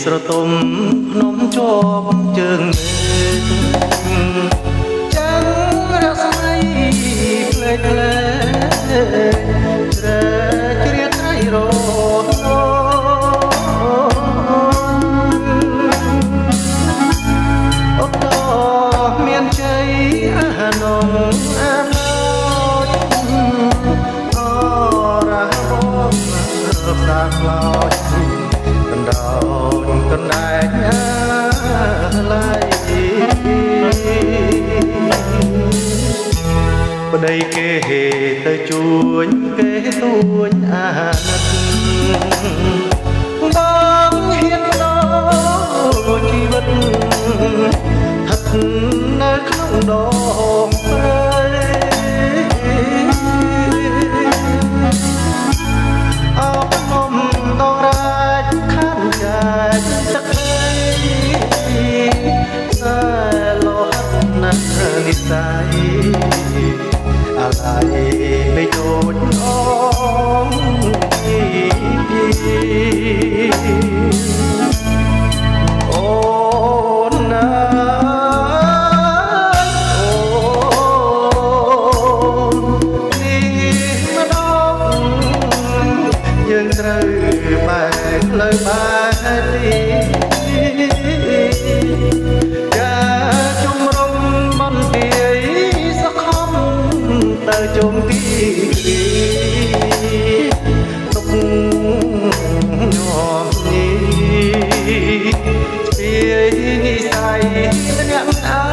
ស្រទុំភ្នំជាប់ជើងចាំរស្មីផ្លេចផ្លែជ្រែជ្រាត្រីរហូតអូតមានជ័យអានងអាណោចអរហមសាខ្លោចកណ្ដោចកណ្ដែកឡៃប្តីគេទៅជួញគេទួញអាណិតបងហ៊ានដោជីវិតហិតនៅក្នុងដងព្រៃអបមុំដងរាជខានចាយទឹកដីសែលោហិតណាស់និស័យអាឡ័យไม่ដូចអងអូនណាអូននេះម្ដងយើងត្រូវបែកផ្លូវបែកទីទៅជុំទីទុកញោមនេះពីនិស័យម្នាក់អើ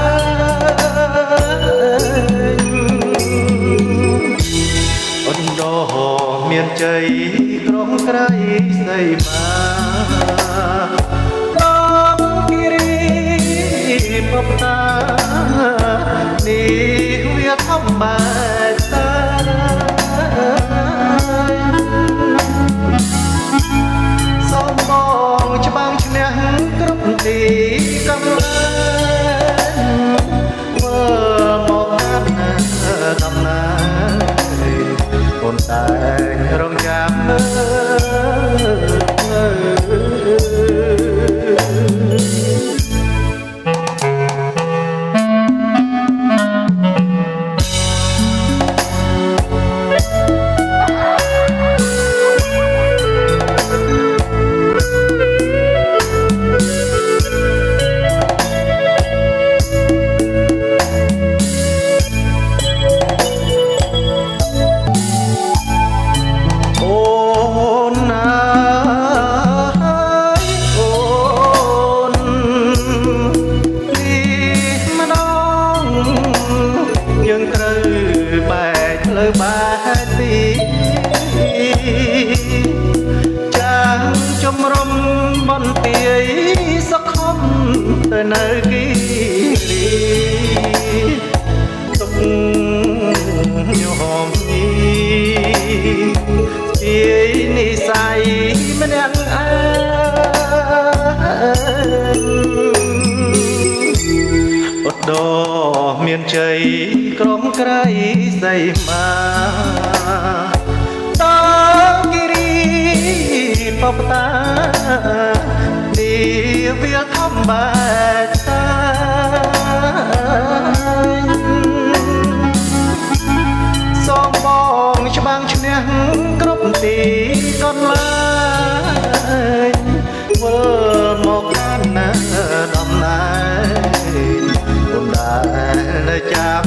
អូនដោមានជ័យក្រុងក្រៃស្ដីបាបងគិរីបបតានេះវាធម្មតាសូមបងច្បាំងឈ្នះគ្រប់ទីកំឡែងមើលមកកាន់ដំណើរអូនតែរងចាំយើងត្រូវបែកផ្លូវបែកទីចាងជំរំបន្ទាយសខំទៅនៅគិរីទុកញោមនេះជានិស័យម្នាក់អើអត់ដោមានជ័យក្រុមក្រៃសីមាតគិរីបបតានេះវាធម្មតាសូមបងច្បាំងឈ្នះគ្រប់ទីកន្លែងវិលមកកាន់ដំណើរអូនដែលនៅចាំ